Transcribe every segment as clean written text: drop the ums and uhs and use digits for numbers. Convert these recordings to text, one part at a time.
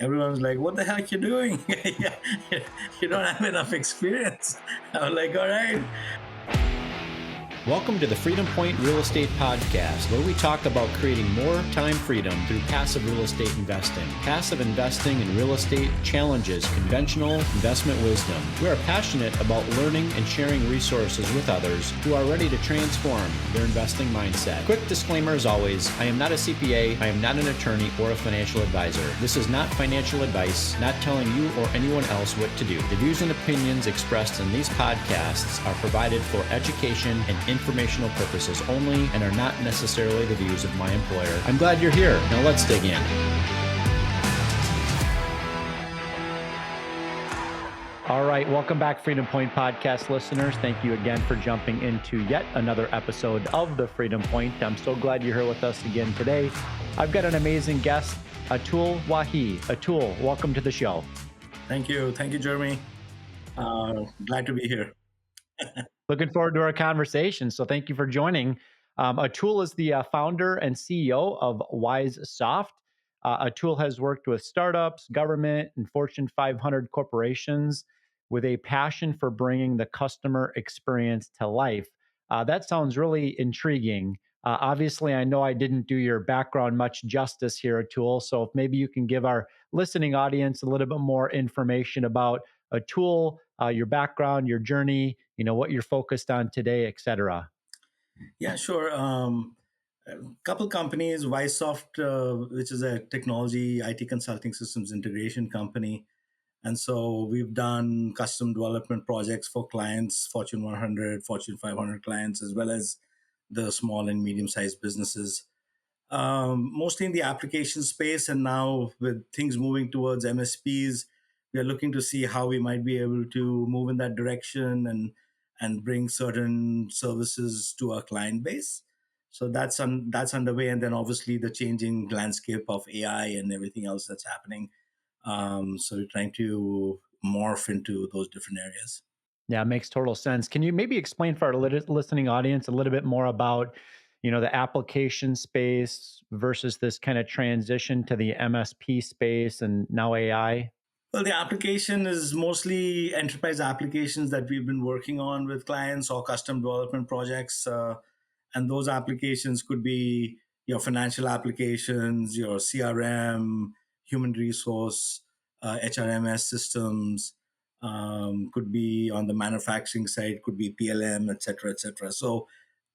everyone's like, "What the heck you doing? You don't have enough experience." I was like, "All right." Welcome to the Freedom Point Real Estate Podcast, where we talk about creating more time freedom through passive real estate investing. Passive investing in real estate challenges conventional investment wisdom. We are passionate about learning and sharing resources with others who are ready to transform their investing mindset. Quick disclaimer as always, I am not a CPA, I am not an attorney or a financial advisor. This is not financial advice, not telling you or anyone else what to do. The views and opinions expressed in these podcasts are provided for education and informational purposes only and are not necessarily the views of my employer. I'm glad you're here. Now let's dig in. All right, welcome back, Freedom Point Podcast listeners. Thank you again for jumping into yet another episode of the Freedom Point. I'm so glad you're here with us again today. I've got an amazing guest, Atul Wahi. Atul, welcome to the show. Thank you, Jeremy. Glad to be here. Looking forward to our conversation. So thank you for joining. Atul is the founder and CEO of WiseSoft. Atul has worked with startups, government, and Fortune 500 corporations with a passion for bringing the customer experience to life. That sounds really intriguing. Obviously, I know I didn't do your background much justice here, Atul. So if maybe you can give our listening audience a little bit more information about Atul, your background, your journey, what you're focused on today, et cetera. Yeah, sure. A couple companies, Wisesoft, which is a technology IT consulting systems integration company, and so we've done custom development projects for clients, Fortune 100, Fortune 500 clients, as well as the small and medium-sized businesses. Mostly in the application space. And now, with things moving towards MSPs, we are looking to see how we might be able to move in that direction and bring certain services to our client base. So that's underway. And then obviously the changing landscape of AI and everything else that's happening. So we're trying to morph into those different areas. Yeah, it makes total sense. Can you maybe explain for our listening audience a little bit more about, the application space versus this kind of transition to the MSP space and now AI? Well, the application is mostly enterprise applications that we've been working on with clients or custom development projects. And those applications could be your financial applications, your CRM, human resource, HRMS systems, could be on the manufacturing side, could be PLM, et cetera, et cetera. So,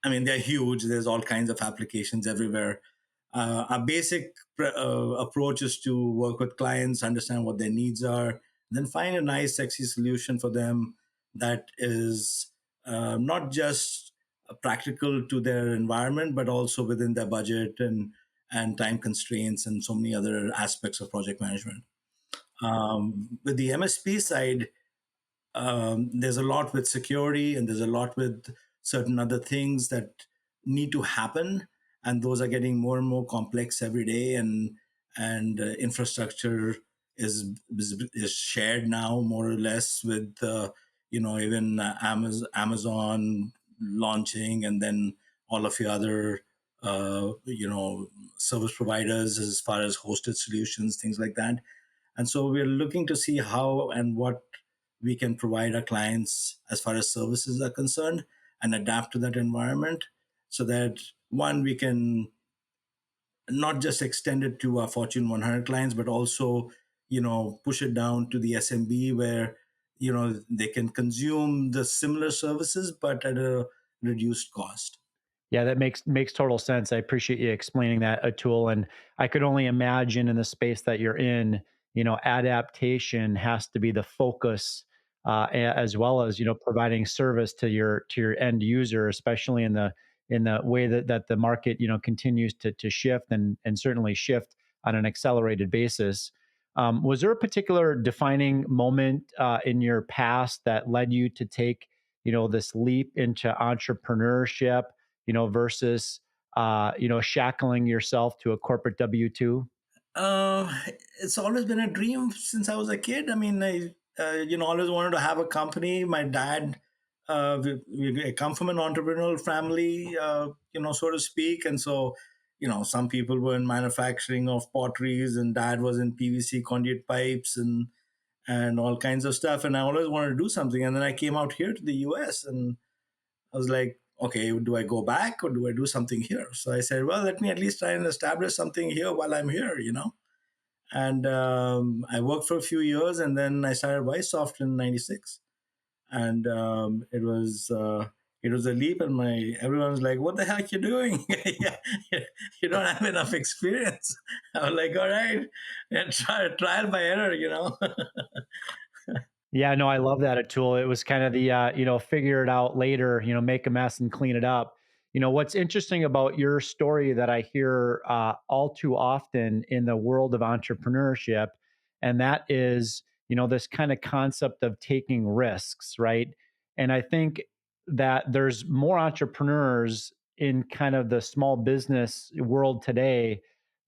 I mean, they're huge. There's all kinds of applications everywhere. Our basic approach is to work with clients, understand what their needs are, then find a nice, sexy solution for them that is not just practical to their environment, but also within their budget and time constraints and so many other aspects of project management. With the MSP side, there's a lot with security and there's a lot with certain other things that need to happen, and those are getting more and more complex every day. And infrastructure is shared now more or less with even Amazon launching, and then all of your other service providers as far as hosted solutions, things like that. And so we're looking to see how and what we can provide our clients as far as services are concerned and adapt to that environment, so that one, we can not just extend it to our Fortune 100 clients, but also, push it down to the SMB where, they can consume the similar services, but at a reduced cost. Yeah, that makes total sense. I appreciate you explaining that, Atul. And I could only imagine in the space that you're in, adaptation has to be the focus, as well as providing service to your end user, especially in the way that the market continues to shift and certainly shift on an accelerated basis. Was there a particular defining moment in your past that led you to take this leap into entrepreneurship? Versus, shackling yourself to a corporate W-2? Uh, it's always been a dream since I was a kid. I mean, always wanted to have a company. My dad, I come from an entrepreneurial family, so to speak, and so, some people were in manufacturing of potteries, and dad was in PVC conduit pipes and all kinds of stuff. And I always wanted to do something. And then I came out here to the US, and I was like, okay, do I go back or do I do something here? So I said, well, let me at least try and establish something here while I'm here. And I worked for a few years, and then I started Wisesoft in '96, and it was a leap. And my everyone was like, "What the heck you doing? Yeah, you don't have enough experience." I was like, "All right, yeah, trial by error." Yeah, no, I love that, Atul. It was kind of the, figure it out later, make a mess and clean it up. What's interesting about your story that I hear all too often in the world of entrepreneurship, and that is, this kind of concept of taking risks, right? And I think that there's more entrepreneurs in kind of the small business world today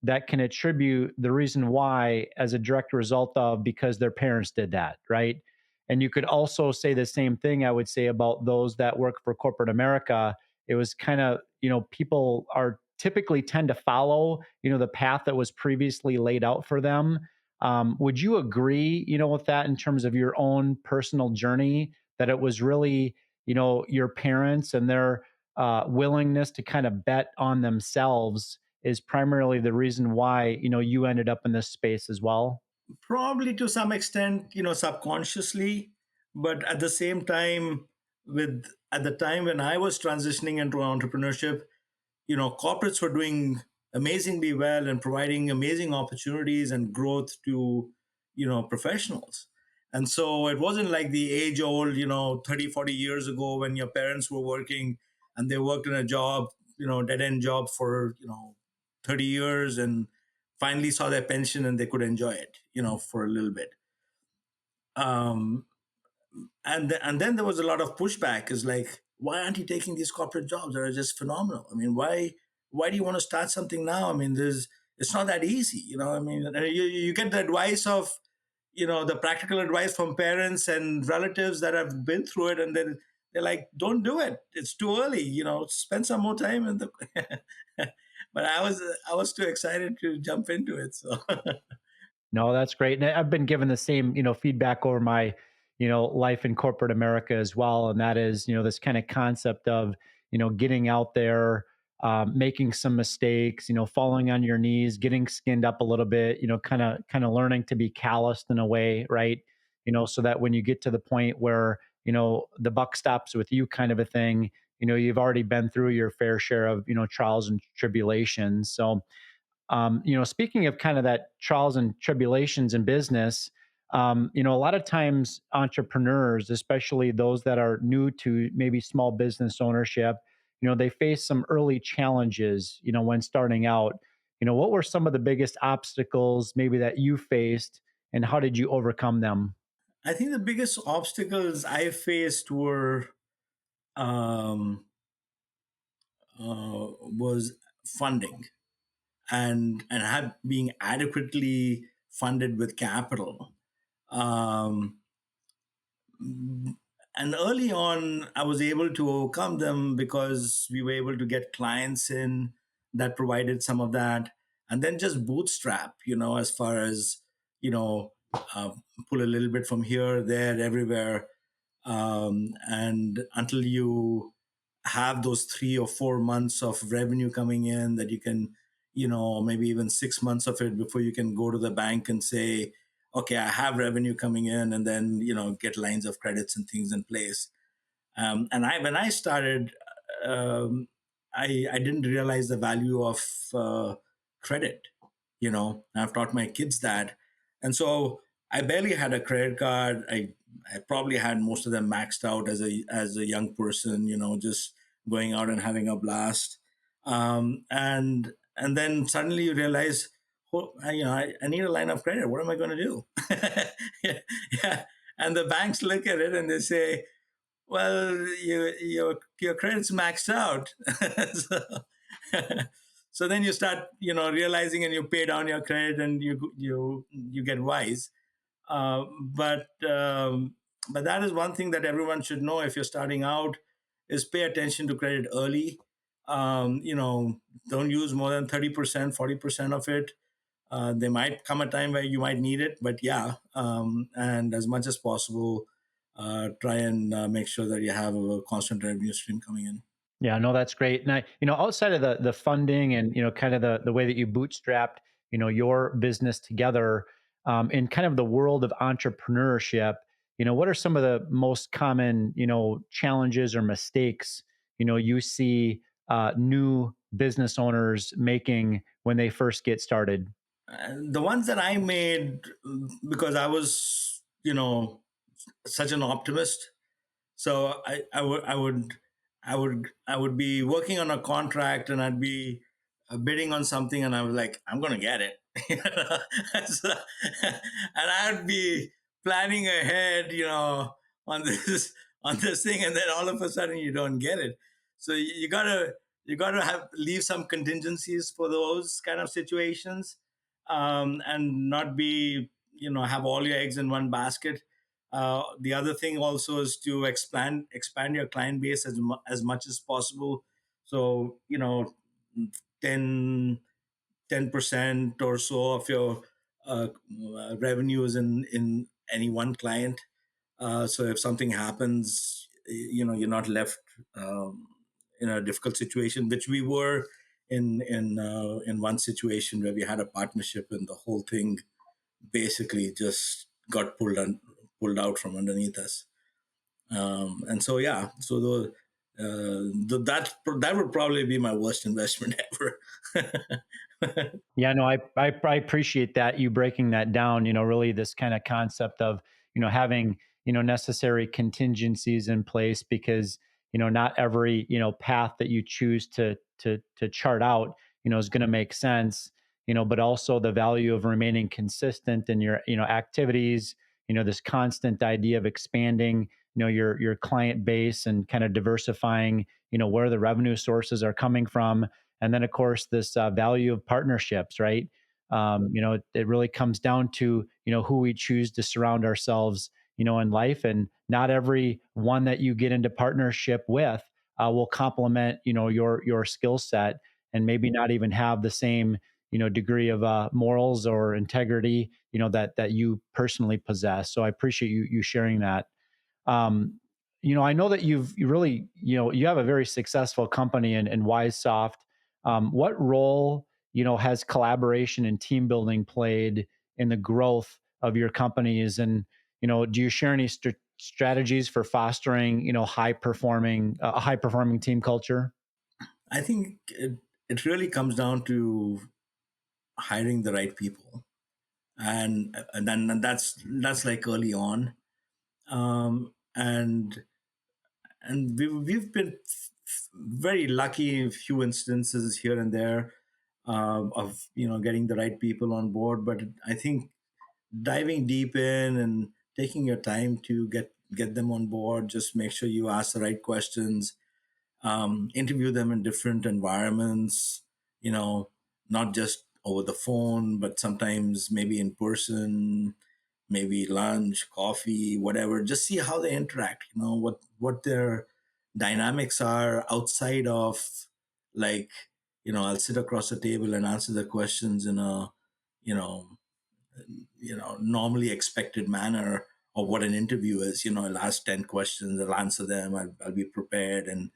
that can attribute the reason why as a direct result of because their parents did that, right? And you could also say the same thing, I would say, about those that work for corporate America. It was kind of, people are typically tend to follow, the path that was previously laid out for them. Would you agree, with that in terms of your own personal journey, that it was really, your parents and their willingness to kind of bet on themselves is primarily the reason why, you ended up in this space as well? Probably to some extent, subconsciously, but at the same time, with at the time when I was transitioning into entrepreneurship, corporates were doing amazingly well and providing amazing opportunities and growth to professionals. And so it wasn't like the age old 30, 40 years ago when your parents were working and they worked in a job, dead end job for 30 years, and finally saw their pension and they could enjoy it for a little bit. um, and then there was a lot of pushback. Is like, why aren't you taking these corporate jobs that are just phenomenal? I mean, why do you want to start something now? I mean, there's it's not that easy. I mean, you get the advice of the practical advice from parents and relatives that have been through it, and then they're like, don't do it, it's too early, spend some more time in the but I was too excited to jump into it, so No, that's great. And I've been given the same, feedback over my, life in corporate America as well. And that is, this kind of concept of, getting out there, making some mistakes, falling on your knees, getting skinned up a little bit, kind of learning to be calloused in a way, right? So that when you get to the point where, the buck stops with you kind of a thing, you've already been through your fair share of, trials and tribulations. So, speaking of kind of that trials and tribulations in business, a lot of times entrepreneurs, especially those that are new to maybe small business ownership, they face some early challenges, when starting out. What were some of the biggest obstacles maybe that you faced, and how did you overcome them? I think the biggest obstacles I faced were um, was funding, and have being adequately funded with capital. um, and early on I was able to overcome them because we were able to get clients in that provided some of that, and then just bootstrap, as far as you know uh, pull a little bit from here, there, everywhere, and until you have those 3 or 4 months of revenue coming in that you can, maybe even 6 months of it before you can go to the bank and say, okay, I have revenue coming in, and then, get lines of credits and things in place. And when I started, um, I didn't realize the value of credit. I've taught my kids that, and so I barely had a credit card. I probably had most of them maxed out as a young person. Just going out and having a blast. And then suddenly you realize, oh, I need a line of credit. What am I going to do? Yeah, yeah. And the banks look at it and they say, well, your credit's maxed out. so, so then you start, realizing, and you pay down your credit, and you get wise. Uh, but um, but that is one thing that everyone should know if you're starting out, is pay attention to credit early. You know, don't use more than 30%, 40% of it. There might come a time where you might need it, but yeah, and as much as possible, try and make sure that you have a constant revenue stream coming in. Yeah, no, that's great. And outside of the funding and kind of the way that you bootstrapped, your business together, in kind of the world of entrepreneurship, what are some of the most common, challenges or mistakes, you see new business owners making when they first get started? And the ones that I made, because I was, such an optimist. So I would be working on a contract, and I'd be bidding on something, and I was like, I'm gonna get it. So, and I'd be planning ahead, on this on this thing, and then all of a sudden you don't get it. So you gotta have leave some contingencies for those kind of situations, and not be, have all your eggs in one basket. The other thing also is to expand your client base as much as possible. So, 10 10% or so of your revenues in any one client. So if something happens, you're not left in a difficult situation, which we were in one situation where we had a partnership, and the whole thing basically just got pulled out from underneath us. And so yeah, so that would probably be my worst investment ever. Yeah, no, I appreciate that you breaking that down. Really this kind of concept of having necessary contingencies in place, because not every path that you choose to chart out is going to make sense. But also the value of remaining consistent in your activities. This constant idea of expanding your client base and kind of diversifying where the revenue sources are coming from, and then of course this value of partnerships, right? It really comes down to who we choose to surround ourselves in life, and not every one that you get into partnership with will complement your skill set, and maybe not even have the same degree of morals or integrity that you personally possess. So I appreciate you sharing that. um, I know that you really, you have a very successful company in WiseSoft. What role, has collaboration and team building played in the growth of your companies? And, do you share any strategies for fostering, a high performing team culture? I think it really comes down to hiring the right people, and then that's like early on. And we've been very lucky in a few instances here and there, of getting the right people on board. But I think diving deep in and taking your time to get them on board, just make sure you ask the right questions, interview them in different environments, you know, not just over the phone, but sometimes maybe in person, maybe lunch, coffee, whatever. Just see how they interact. What their dynamics are outside of, like, I'll sit across the table and answer the questions in a, you know, normally expected manner of what an interview is. I'll ask 10 questions, I'll answer them, I'll be prepared, and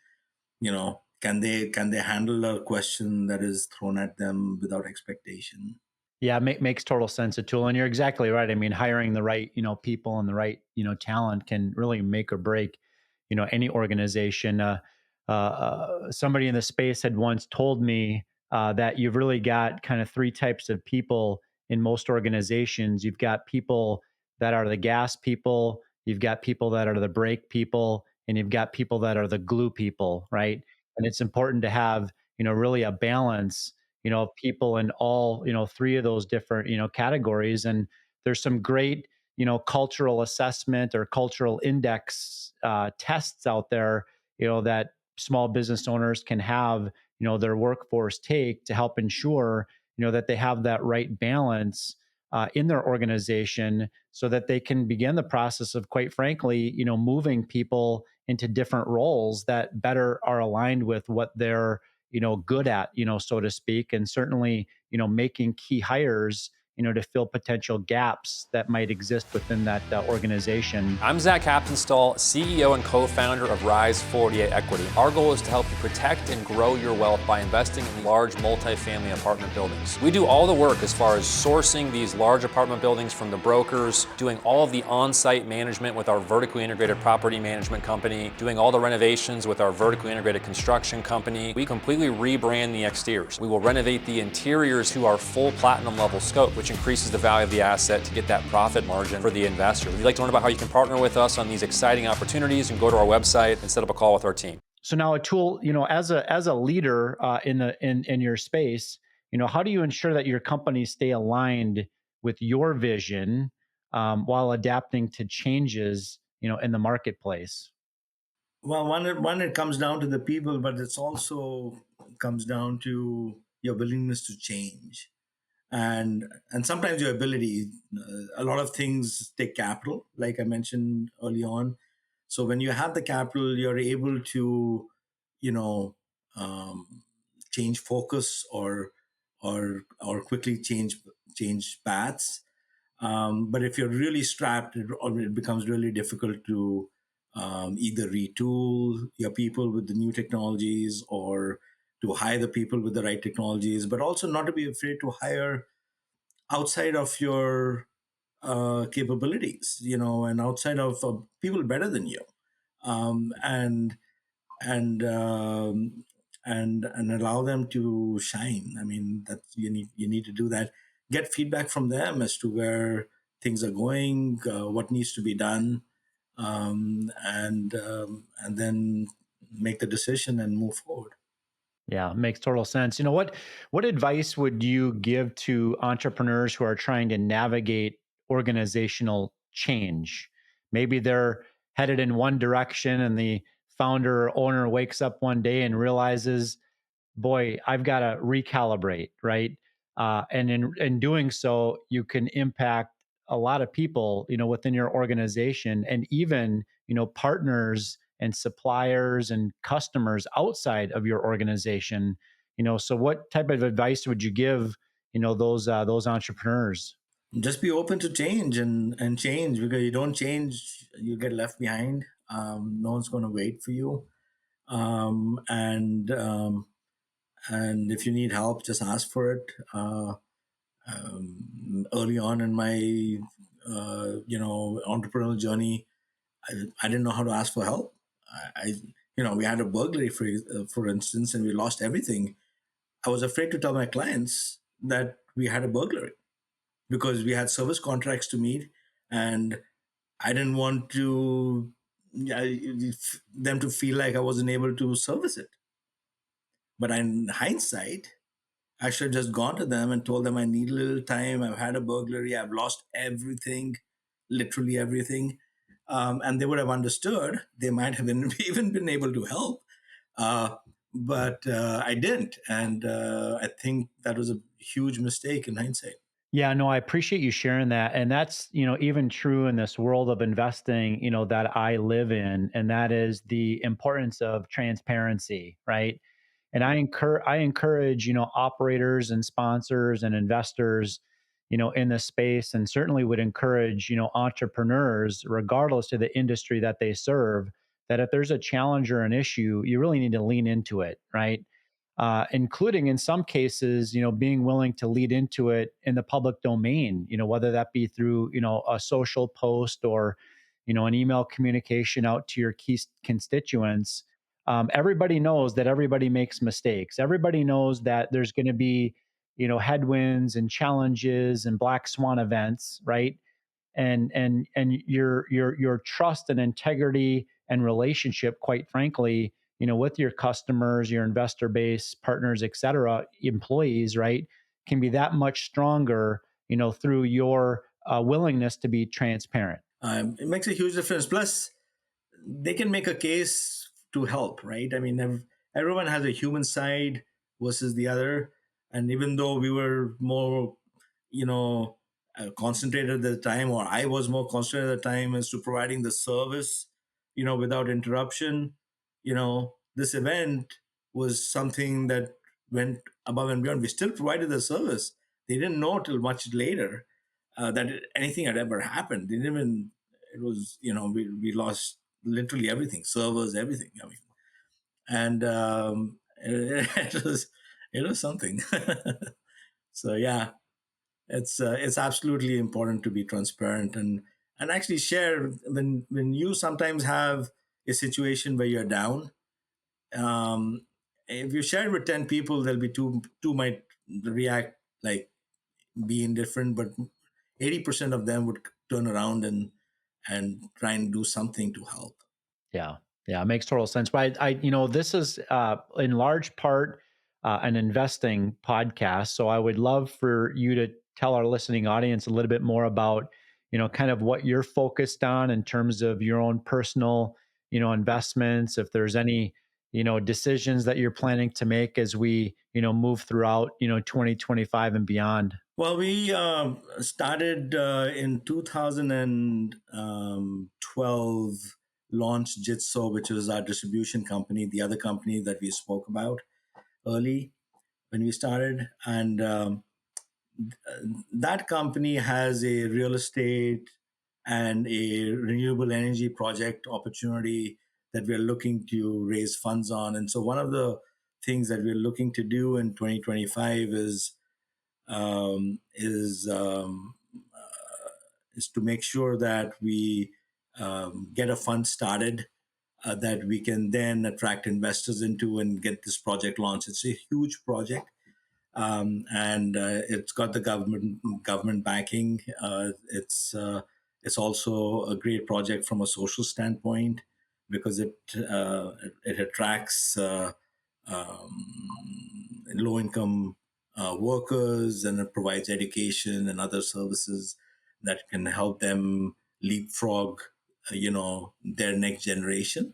can they handle a question that is thrown at them without expectation. Yeah, makes total sense, Atul, and you're exactly right. I mean, hiring the right people and the right talent can really make or break any organization. Somebody in the space had once told me that you've really got kind of three types of people in most organizations. You've got people that are the gas people, you've got people that are the brake people, and you've got people that are the glue people, right? And it's important to have really a balance of people in all three of those different categories. And there's some great cultural assessment or cultural index tests out there that small business owners can have their workforce take to help ensure that they have that right balance in their organization, so that they can begin the process of, quite frankly, moving people into different roles that better are aligned with what their good at, so to speak, and certainly, making key hires, to fill potential gaps that might exist within that organization. I'm Zach Happenstall, CEO and co-founder of Rise 48 Equity. Our goal is to help you protect and grow your wealth by investing in large multifamily apartment buildings. We do all the work as far as sourcing these large apartment buildings from the brokers, doing all of the on-site management with our vertically integrated property management company, doing all the renovations with our vertically integrated construction company. We completely rebrand the exteriors. We will renovate the interiors to our full platinum level scope, which increases the value of the asset to get that profit margin for the investor. If you'd like to learn about how you can partner with us on these exciting opportunities, you can go to our website and set up a call with our team. So now, Atul, as a leader in your space, how do you ensure that your companies stay aligned with your vision while adapting to changes, in the marketplace? Well, it comes down to the people, but it's also comes down to your willingness to change, and sometimes your ability. A lot of things take capital, like I mentioned early on. So when you have the capital, you're able to, you know, um, change focus or quickly change paths. But if you're really strapped, it becomes really difficult to either retool your people with the new technologies or to hire the people with the right technologies, but also not to be afraid to hire outside of your capabilities, and outside of people better than you, um, and and um, and allow them to shine. I mean, that you need to do that. Get feedback from them as to where things are going, what needs to be done, and then make the decision and move forward. Yeah, makes total sense. What advice would you give to entrepreneurs who are trying to navigate organizational change? Maybe they're headed in one direction and the founder or owner wakes up one day and realizes, boy, I've got to recalibrate, right? And in doing so, you can impact a lot of people, within your organization, and even, partners and suppliers and customers outside of your organization. So what type of advice would you give, those entrepreneurs? Just be open to change and change, because you don't change, you get left behind. No one's going to wait for you. And if you need help, just ask for it. Early on in my entrepreneurial journey, I didn't know how to ask for help. We had a burglary, for instance, and we lost everything. I was afraid to tell my clients that we had a burglary because we had service contracts to meet, and I didn't want to, yeah, them to feel like I wasn't able to service it. But in hindsight, I should have just gone to them and told them I need a little time. I've had a burglary. I've lost everything, literally everything. And they would have understood. They might have even been able to help. Uh, but I didn't. And I think that was a huge mistake in hindsight. Yeah, no, I appreciate you sharing that. And that's, even true in this world of investing, that I live in. And that is the importance of transparency, right? And I encourage, operators and sponsors and investors, in this space, and certainly would encourage, entrepreneurs, regardless of the industry that they serve, that if there's a challenge or an issue, you really need to lean into it, right? Including in some cases, being willing to lead into it in the public domain, whether that be through, a social post or, an email communication out to your key constituents. Everybody knows that everybody makes mistakes. Everybody knows that there's going to be, headwinds and challenges and black swan events, right? And your trust and integrity and relationship, quite frankly, with your customers, your investor base, partners, et cetera, employees, right, can be that much stronger, through your willingness to be transparent. It makes a huge difference. Plus, they can make a case to help, right? I mean, everyone has a human side versus the other. And even though we were more, concentrated at the time, or I was more concentrated at the time as to providing the service, without interruption, this event was something that went above and beyond. We still provided the service. They didn't know till much later that anything had ever happened. They didn't even. It was, we lost literally everything, servers, everything. I mean, and it was something. So yeah, it's absolutely important to be transparent and actually share when you sometimes have a situation where you're down. If you share it with 10 people, there'll be two might react like be indifferent, but 80% of them would turn around and try and do something to help. Yeah. Yeah. It makes total sense. But this is in large part an investing podcast. So I would love for you to tell our listening audience a little bit more about, kind of what you're focused on in terms of your own personal, investments. If there's any, decisions that you're planning to make as we, move throughout, 2025 and beyond. Well, we started in 2012, launched Jitso, which is our distribution company, the other company that we spoke about early when we started. And that company has a real estate and a renewable energy project opportunity that we're looking to raise funds on. And so one of the things that we're looking to do in 2025 um, is um, is to make sure that we get a fund started that we can then attract investors into and get this project launched. It's a huge project, and it's got the government backing. It's also a great project from a social standpoint because it attracts low income workers, and it provides education and other services that can help them leapfrog, their next generation.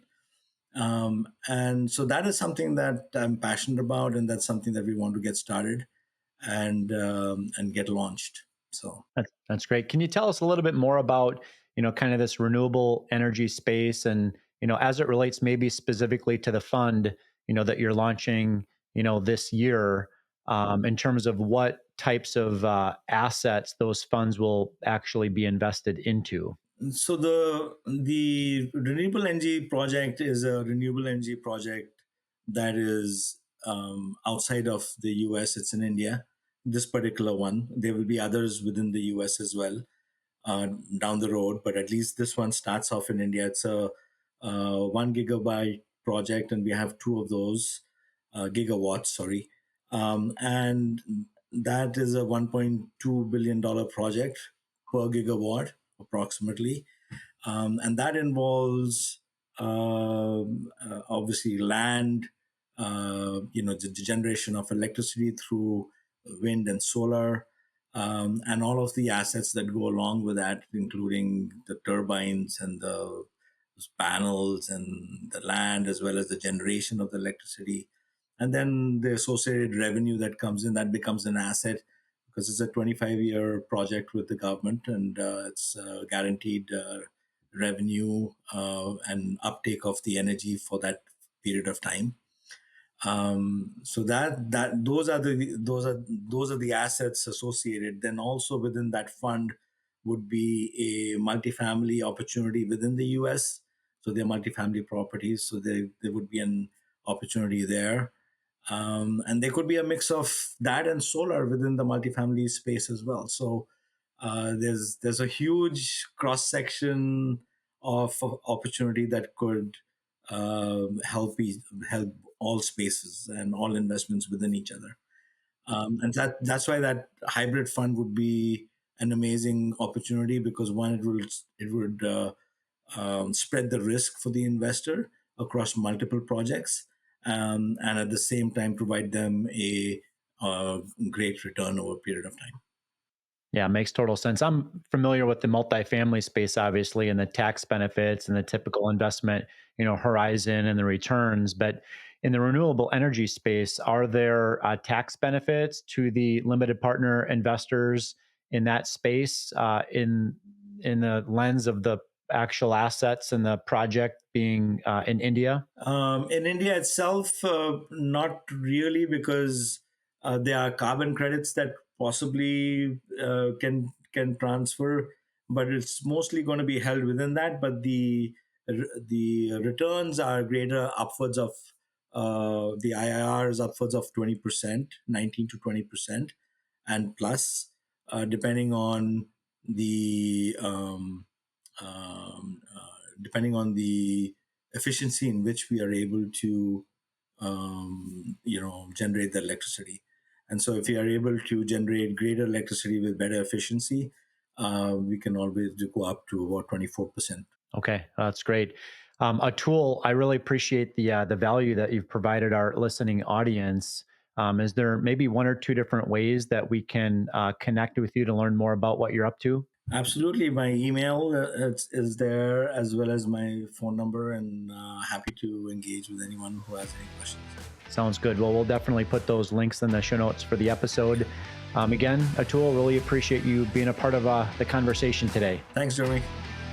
And so that is something that I'm passionate about, and that's something that we want to get started and get launched. So That's great. Can you tell us a little bit more about, kind of this renewable energy space and, as it relates maybe specifically to the fund, that you're launching, this year, in terms of what types of assets those funds will actually be invested into? so the renewable energy project is a renewable energy project that is outside of the US. It's in India. This particular one. There will be others within the US as well uh, down the road, but at least this one starts off in India. It's a 1 gigabyte project, and we have two of those gigawatts. Sorry, and that is a $1.2 billion project per gigawatt, approximately, and that involves obviously land, the generation of electricity through wind and solar, and all of the assets that go along with that, including the turbines and the panels and the land, as well as the generation of the electricity. And then the associated revenue that comes in, that becomes an asset because it's a 25-year project with the government, and it's guaranteed revenue and uptake of the energy for that period of time. So that those are the assets associated. Then also within that fund would be a multifamily opportunity within the US. So they're multifamily properties, so there would be an opportunity there. And there could be a mix of that and solar within the multifamily space as well. So there's a huge cross section of opportunity that could help all spaces and all investments within each other. And that's why that hybrid fund would be an amazing opportunity, because one, it would spread the risk for the investor across multiple projects, and at the same time provide them a great return over a period of time. Yeah, makes total sense. I'm familiar with the multifamily space, obviously, and the tax benefits and the typical investment, horizon and the returns. But in the renewable energy space, are there tax benefits to the limited partner investors in that space, in the lens of the actual assets and the project being in India? In India itself, not really, because there are carbon credits that possibly can transfer, but it's mostly going to be held within that. But the returns are greater, upwards of the IRR is upwards of 20%, 19 to 20%, and plus, depending on the depending on the efficiency in which we are able to generate the electricity. And so if we are able to generate greater electricity with better efficiency, we can always go up to about 24%. Okay, that's great. Atul, I really appreciate the value that you've provided our listening audience. Is there maybe one or two different ways that we can connect with you to learn more about what you're up to? Absolutely. My email is there, as well as my phone number, and happy to engage with anyone who has any questions. Sounds good. Well, we'll definitely put those links in the show notes for the episode. Again, Atul, really appreciate you being a part of the conversation today. Thanks, Jeremy.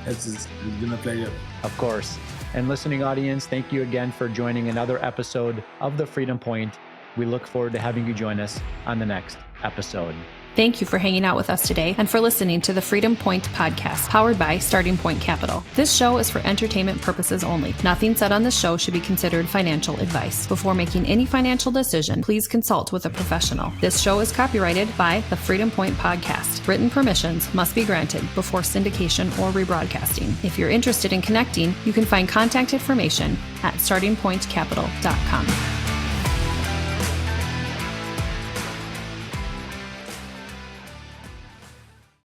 It's been a pleasure. Of course. And listening audience, thank you again for joining another episode of The Freedom Point. We look forward to having you join us on the next episode. Thank you for hanging out with us today and for listening to the Freedom Point podcast, powered by Starting Point Capital. This show is for entertainment purposes only. Nothing said on this show should be considered financial advice. Before making any financial decision, please consult with a professional. This show is copyrighted by the Freedom Point podcast. Written permissions must be granted before syndication or rebroadcasting. If you're interested in connecting, you can find contact information at startingpointcapital.com.